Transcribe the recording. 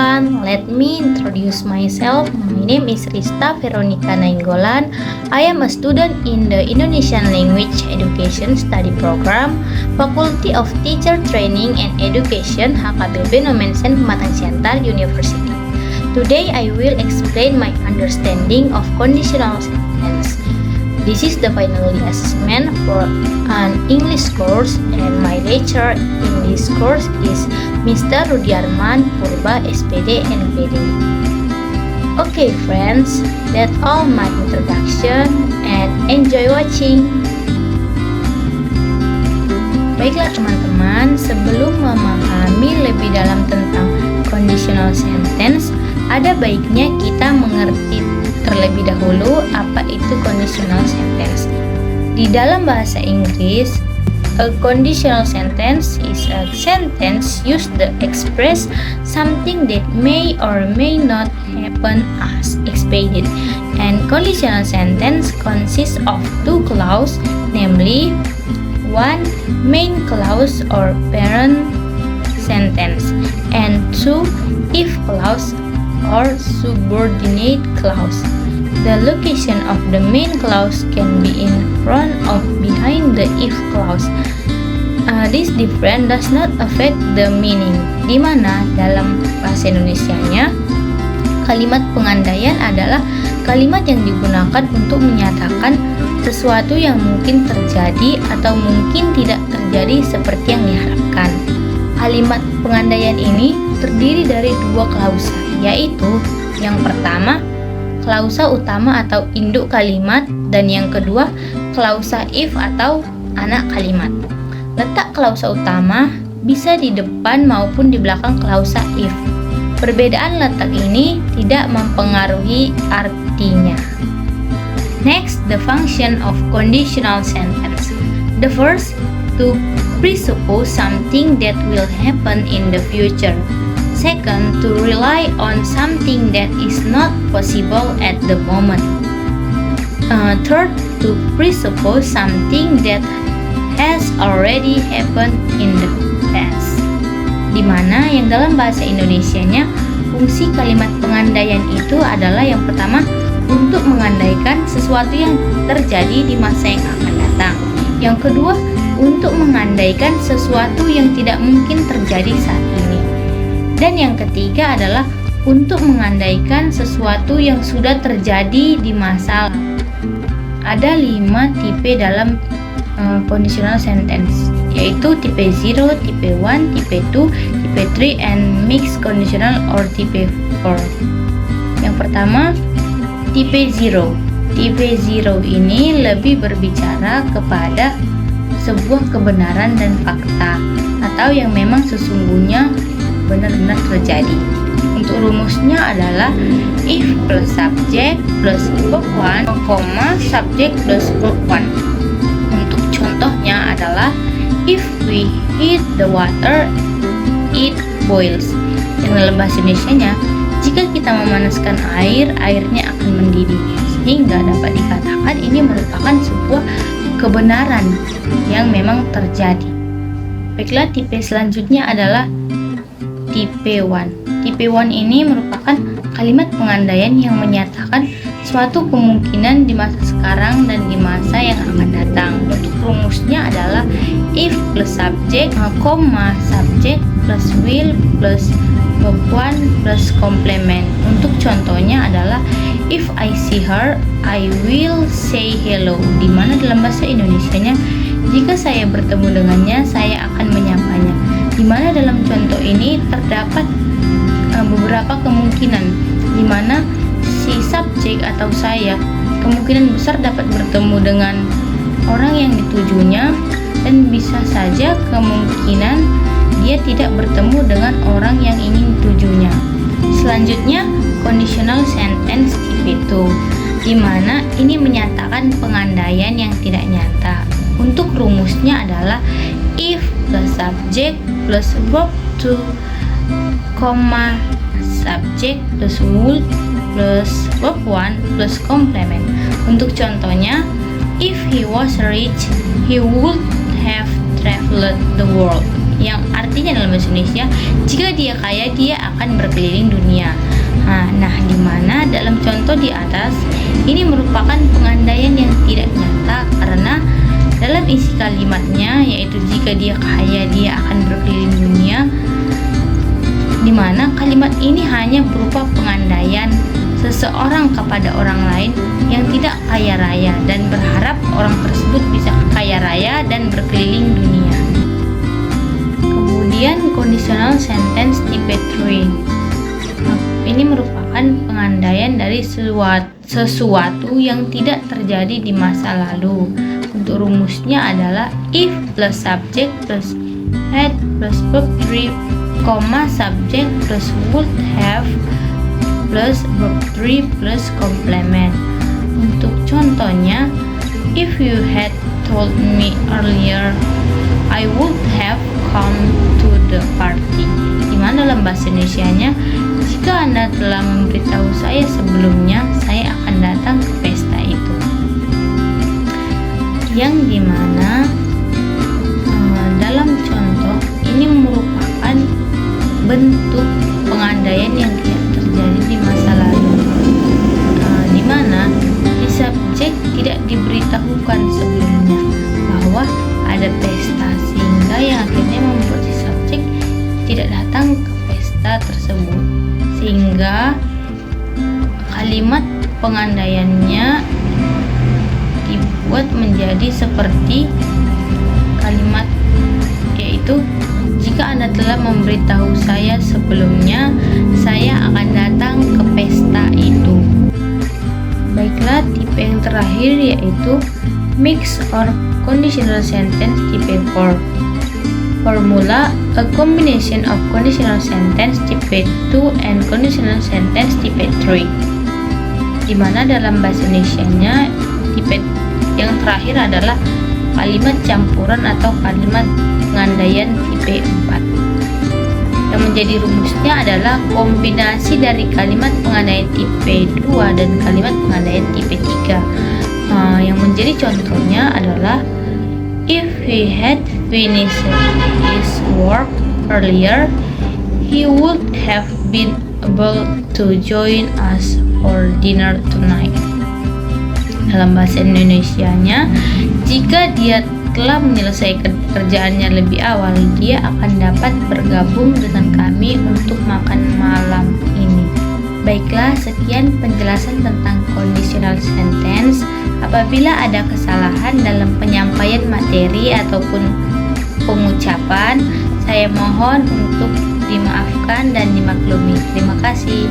everyone, let me introduce myself. My name is Rista Veronica Nainggolan. I am a student in the Indonesian Language Education Study Program, Faculty of Teacher Training and Education, HKBP Nomensen Pematang Siantar University. Today I will explain my understanding of conditional sentence. This is the final assessment for an English course, and my lecturer in this course is Mr. Rudiarman Purba SPD NPD. Okay friends, that's all my introduction and enjoy watching. Baiklah teman-teman, sebelum memahami lebih dalam tentang conditional sentence, ada baiknya kita mengerti terlebih dahulu apa itu conditional sentence. Di dalam bahasa Inggris, a conditional sentence is a sentence used to express something that may or may not happen as expected. And conditional sentence consists of two clauses, namely one main clause or parent sentence, and two if clause or subordinate clause. The location of the main clause can be in front or behind the if clause. This difference does not affect the meaning, di mana dalam bahasa Indonesianya kalimat pengandaian adalah kalimat yang digunakan untuk menyatakan sesuatu yang mungkin terjadi atau mungkin tidak terjadi seperti yang diharapkan. Kalimat pengandaian ini terdiri dari dua klausa, yaitu yang pertama klausa utama atau induk kalimat, dan yang kedua klausa if atau anak kalimat. Letak klausa utama bisa di depan maupun di belakang klausa if. Perbedaan letak ini tidak mempengaruhi artinya. Next, the function of conditional sentence. The first, to presuppose something that will happen in the future. Second, to rely on something that is not possible at the moment. Third, to presuppose something that has already happened in the past. Di mana yang dalam bahasa Indonesianya fungsi kalimat pengandaian itu adalah yang pertama untuk mengandaikan sesuatu yang terjadi di masa yang akan datang. Yang kedua, untuk mengandaikan sesuatu yang tidak mungkin terjadi saat ini. Dan yang ketiga adalah untuk mengandaikan sesuatu yang sudah terjadi di masa lalu. Ada 5 tipe dalam conditional sentence, yaitu tipe 0, tipe 1, tipe 2, tipe 3, and mixed conditional or tipe 4. Yang pertama, tipe 0. Tipe 0 ini lebih berbicara kepada sebuah kebenaran dan fakta, atau yang memang sesungguhnya benar-benar terjadi. Untuk rumusnya adalah if plus subject plus verb 1, subject plus verb 1. Untuk contohnya adalah if we heat the water, it boils. Dalam bahasa Indonesianya, jika kita memanaskan air, airnya akan mendidih. Sehingga dapat dikatakan ini merupakan sebuah kebenaran yang memang terjadi. Baiklah, tipe selanjutnya adalah tipe 1. Tipe 1 ini merupakan kalimat pengandaian yang menyatakan suatu kemungkinan di masa sekarang dan di masa yang akan datang. Untuk rumusnya adalah if plus subject, subject plus will plus verb 1 plus complement. Untuk contohnya adalah if I see her, I will say hello. Di mana dalam bahasa Indonesianya, jika saya bertemu dengannya, saya akan menyapanya. Di mana dalam contoh ini terdapat beberapa kemungkinan, di mana si subjek atau saya kemungkinan besar dapat bertemu dengan orang yang ditujunya, dan bisa saja kemungkinan dia tidak bertemu dengan orang yang ingin ditujunya. Selanjutnya, conditional sentence tipe 2, di mana ini menyatakan pengandaian yang tidak nyata. Untuk rumusnya adalah if plus subject plus verb 2, subject plus would plus verb 1 plus complement. Untuk contohnya, if he was rich, he would have traveled the world. yang artinya dalam bahasa Indonesia, jika dia kaya, dia akan berkeliling dunia. Nah, di mana dalam contoh di atas ini merupakan pengandaian yang tidak nyata karena dalam isi kalimatnya yaitu jika dia kaya, dia akan berkeliling dunia, di mana kalimat ini hanya berupa pengandaian seseorang kepada orang lain yang tidak kaya raya dan berharap orang tersebut bisa kaya raya dan berkeliling dunia. Kemudian conditional sentence tipe 3. Ini merupakan pengandaian dari sesuatu yang tidak terjadi di masa lalu. Untuk rumusnya adalah if plus subject plus had plus verb 3, subject plus would have plus verb 3 plus complement. Untuk contohnya, if you had told me earlier, I would have come to the party. Dimana dalam bahasa Indonesianya, jika Anda telah memberitahu saya sebelumnya, saya akan datang ke pesta itu. Yang dimana dalam contoh ini merupakan bentuk pengandaian yang tidak terjadi di masa lalu, di mana si subjek tidak diberitahukan sebelumnya bahwa ada pesta, sehingga yang akhirnya membuat si subjek tidak datang ke pesta tersebut, sehingga kalimat pengandaiannya dibuat menjadi seperti kalimat yaitu jika Anda telah memberitahu saya sebelumnya, saya akan datang ke pesta itu. Baiklah, tipe yang terakhir yaitu mixed or conditional sentence tipe 4. Formula: a combination of conditional sentence tipe 2 and conditional sentence tipe 3. Dimana dalam bahasa Indonesianya tipe yang terakhir adalah kalimat campuran atau kalimat pengandaian tipe 4. Yang menjadi rumusnya adalah kombinasi dari kalimat pengandaian tipe 2 dan kalimat pengandaian tipe 3. Yang menjadi contohnya adalah if he had finished his work earlier, he would have been able to join us for dinner tonight. Dalam bahasa Indonesianya, jika dia telah menyelesaikan pekerjaannya lebih awal, dia akan dapat bergabung dengan kami untuk makan malam ini. Baiklah, sekian penjelasan tentang conditional sentence. Apabila ada kesalahan dalam penyampaian materi ataupun pengucapan, saya mohon untuk dimaafkan dan dimaklumi. Terima kasih.